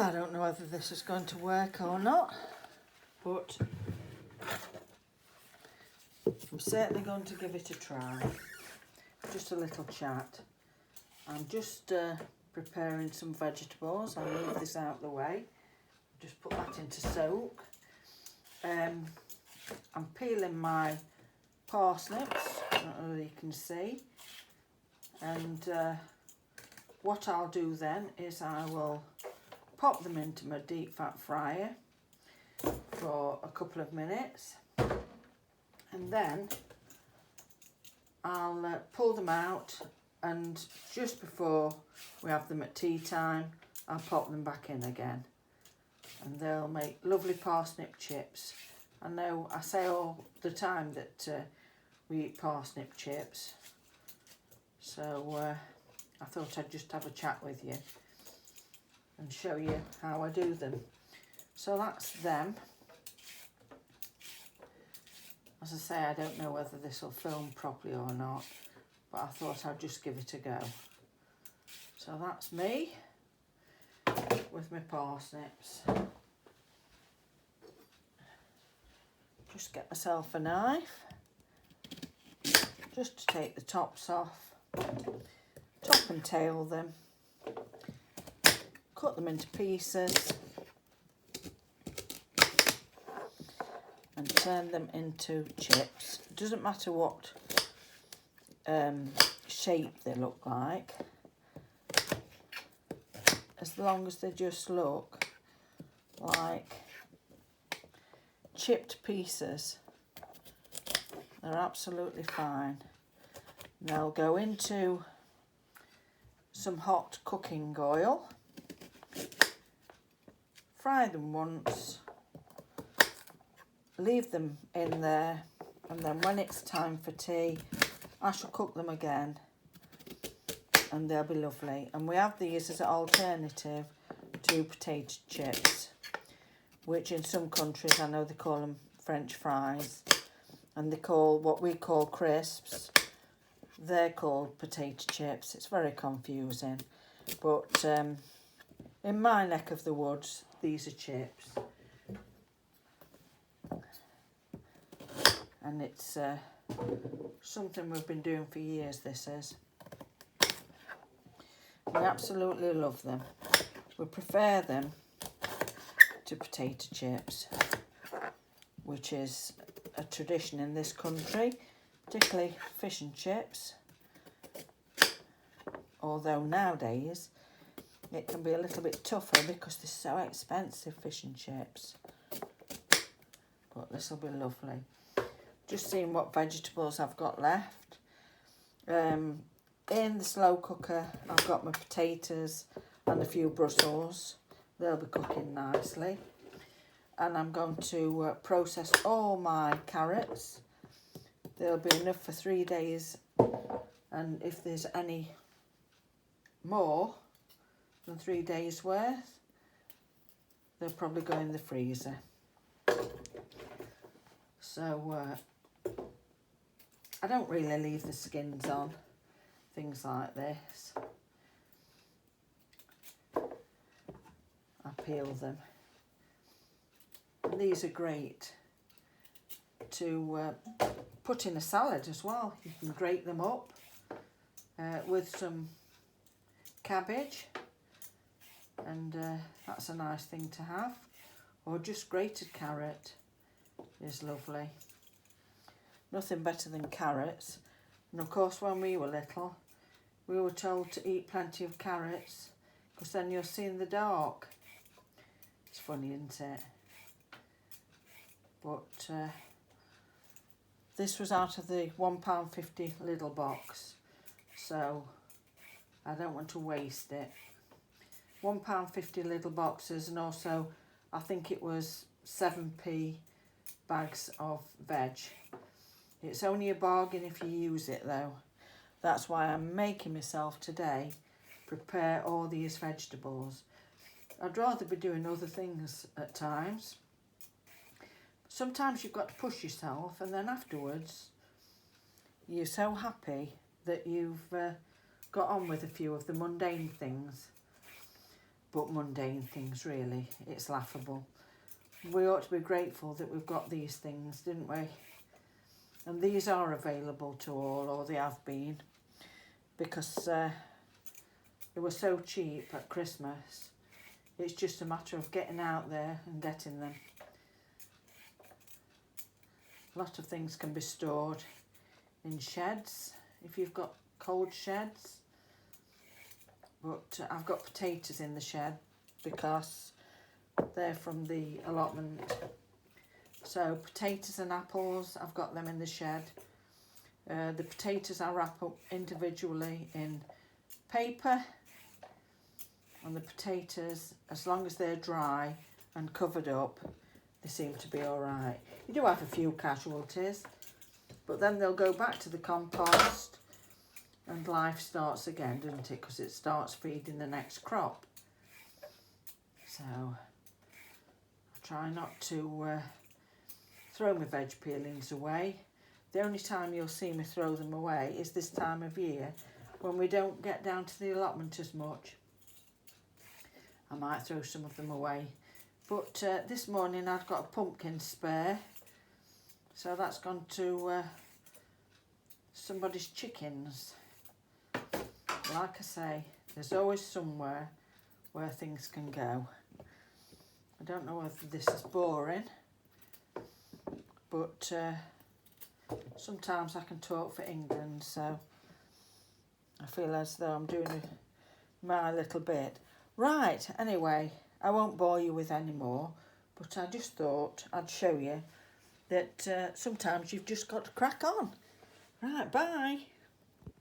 I don't know whether this is going to work or not, but I'm certainly going to give it a try. Just a little chat. I'm just preparing some vegetables. I'll move this out of the way. Just put that into soak. I'm peeling my parsnips, I don't know whether you can see. And what I'll do then is I will pop them into my deep fat fryer for a couple of minutes. And then I'll pull them out, and just before we have them at tea time, I'll pop them back in again. And they'll make lovely parsnip chips. I know I say all the time that we eat parsnip chips. So I thought I'd just have a chat with you and show you how I do them. So that's them. As I say, I don't know whether this will film properly or not, but I thought I'd just give it a go. So that's me with my parsnips. Just get myself a knife, just to take the tops off, top and tail them, cut them into pieces and turn them into chips. It doesn't matter what shape they look like, as long as they just look like chipped pieces. They're absolutely fine. And they'll go into some hot cooking oil, fry them once, leave them in there, and then when it's time for tea I shall cook them again and they'll be lovely. And we have these as an alternative to potato chips, which in some countries I know they call them French fries, and they call what we call crisps, they're called potato chips. It's very confusing, but in my neck of the woods these are chips. And it's something we've been doing for years, this is. We absolutely love them. We prefer them to potato chips, which is a tradition in this country, particularly fish and chips. Although nowadays it can be a little bit tougher because they're so expensive, fish and chips. But this will be lovely. Just seeing what vegetables I've got left. In the slow cooker I've got my potatoes and a few Brussels. They'll be cooking nicely. And I'm going to process all my carrots. They'll be enough for 3 days, and if there's any more than 3 days worth, they'll probably go in the freezer. So I don't really leave the skins on, things like this. I peel them. And these are great to put in a salad as well. You can grate them up with some cabbage, and that's a nice thing to have. Or just grated carrot is lovely. Nothing better than carrots. And of course when we were little we were told to eat plenty of carrots because then you'll see in the dark. It's funny, isn't it? But this was out of the £1.50 little box, so I don't want to waste it. £1.50 little boxes, and also I think it was 7p bags of veg. It's only a bargain if you use it though. That's why I'm making myself today prepare all these vegetables. I'd rather be doing other things at times. Sometimes you've got to push yourself, and then afterwards you're so happy that you've got on with a few of the mundane things. but mundane things really. It's laughable. We ought to be grateful that we've got these things, didn't we? And these are available to all, or they have been, because they were so cheap at Christmas. It's just a matter of getting out there and getting them. A lot of things can be stored in sheds if you've got cold sheds. But I've got potatoes in the shed because they're from the allotment. So potatoes and apples, I've got them in the shed. The potatoes I wrap up individually in paper. And the potatoes, as long as they're dry and covered up, they seem to be all right. You do have a few casualties, but then they'll go back to the compost and life starts again, doesn't it? Because it starts feeding the next crop. So I try not to throw my veg peelings away. The only time you'll see me throw them away is this time of year when we don't get down to the allotment as much. I might throw some of them away. But this morning I've got a pumpkin spare. So that's gone to somebody's chickens. Like I say, there's always somewhere where things can go. I don't know whether this is boring, but sometimes I can talk for England, so I feel as though I'm doing my little bit. Right, anyway, I won't bore you with any more, but I just thought I'd show you that sometimes you've just got to crack on. Right, bye.